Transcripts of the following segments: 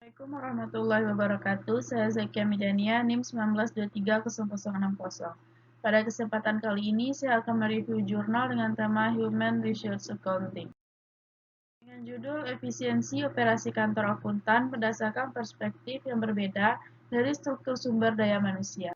Assalamualaikum warahmatullahi wabarakatuh. Saya Zakia Midania, NIM 19230060. Pada kesempatan kali ini, saya akan mereview jurnal dengan tema Human Resource Accounting. Dengan judul Efisiensi Operasi Kantor Akuntan berdasarkan perspektif yang berbeda dari struktur sumber daya manusia.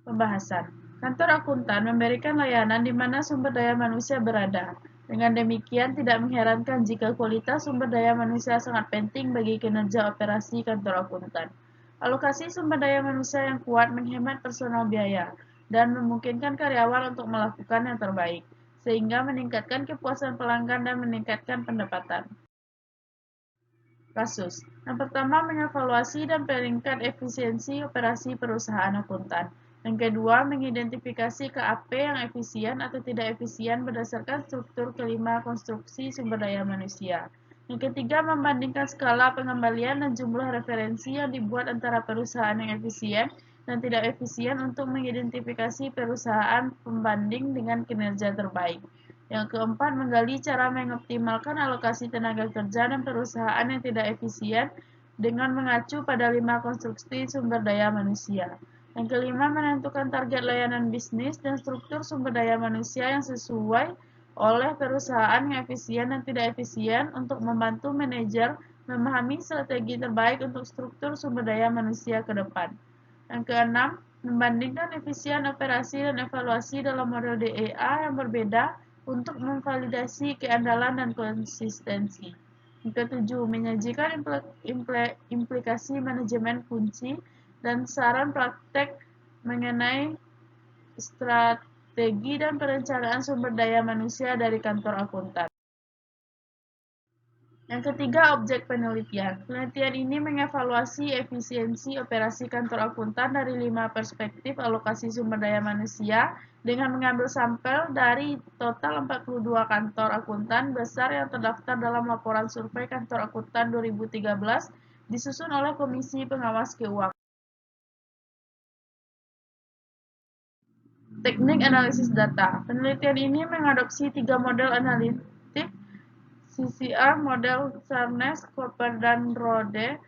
Pembahasan. Kantor akuntan memberikan layanan di mana sumber daya manusia berada. Dengan demikian, tidak mengherankan jika kualitas sumber daya manusia sangat penting bagi kinerja operasi kantor akuntan. Alokasi sumber daya manusia yang kuat menghemat personal biaya dan memungkinkan karyawan untuk melakukan yang terbaik, sehingga meningkatkan kepuasan pelanggan dan meningkatkan pendapatan. Kasus. Yang pertama, mengevaluasi dan peringkat efisiensi operasi perusahaan akuntan. Yang kedua, mengidentifikasi KAP yang efisien atau tidak efisien berdasarkan struktur kelima konstruksi sumber daya manusia. Yang ketiga, membandingkan skala pengembalian dan jumlah referensi yang dibuat antara perusahaan yang efisien dan tidak efisien untuk mengidentifikasi perusahaan pembanding dengan kinerja terbaik. Yang keempat, menggali cara mengoptimalkan alokasi tenaga kerja dan perusahaan yang tidak efisien dengan mengacu pada 5 konstruksi sumber daya manusia. Yang kelima, menentukan target layanan bisnis dan struktur sumber daya manusia yang sesuai oleh perusahaan yang efisien dan tidak efisien untuk membantu manajer memahami strategi terbaik untuk struktur sumber daya manusia ke depan. Yang keenam, membandingkan efisien operasi dan evaluasi dalam model DEA yang berbeda untuk memvalidasi keandalan dan konsistensi. Yang ketujuh, menyajikan implikasi manajemen kunci dan saran praktek mengenai strategi dan perencanaan sumber daya manusia dari kantor akuntan. Yang ketiga, objek penelitian. Penelitian ini mengevaluasi efisiensi operasi kantor akuntan dari 5 perspektif alokasi sumber daya manusia dengan mengambil sampel dari total 42 kantor akuntan besar yang terdaftar dalam laporan survei kantor akuntan 2013 disusun oleh Komisi Pengawas Keuangan. Teknik analisis data. Penelitian ini mengadopsi 3 model analitik CCR, model Charnes, Cooper, dan Rode,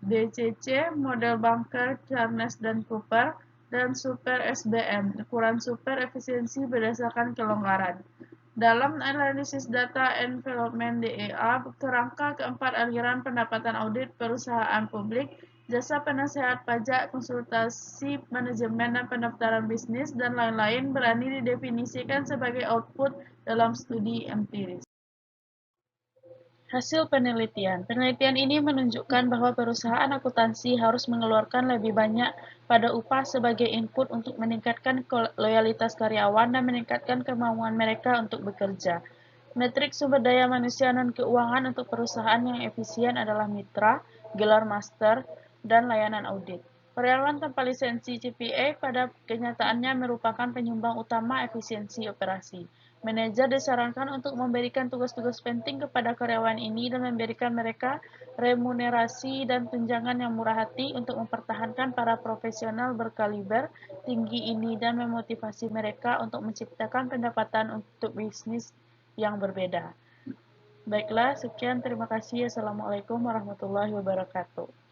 BCC, model Bunker, Charnes, dan Cooper, dan Super SBM, ukuran super efisiensi berdasarkan kelonggaran. Dalam analisis data envelopment DEA, kerangka keempat aliran pendapatan audit perusahaan publik, jasa penasehat pajak, konsultasi manajemen dan pendaftaran bisnis, dan lain-lain berani didefinisikan sebagai output dalam studi empiris. Hasil penelitian. Penelitian ini menunjukkan bahwa perusahaan akuntansi harus mengeluarkan lebih banyak pada upah sebagai input untuk meningkatkan loyalitas karyawan dan meningkatkan kemauan mereka untuk bekerja. Metrik sumber daya manusia non keuangan untuk perusahaan yang efisien adalah mitra, gelar master, dan layanan audit. Karyawan tanpa lisensi CPA pada kenyataannya merupakan penyumbang utama efisiensi operasi. Manajer disarankan untuk memberikan tugas-tugas penting kepada karyawan ini dan memberikan mereka remunerasi dan tunjangan yang murah hati untuk mempertahankan para profesional berkaliber tinggi ini dan memotivasi mereka untuk menciptakan pendapatan untuk bisnis yang berbeda. Baiklah, sekian. Terima kasih. Assalamualaikum warahmatullahi wabarakatuh.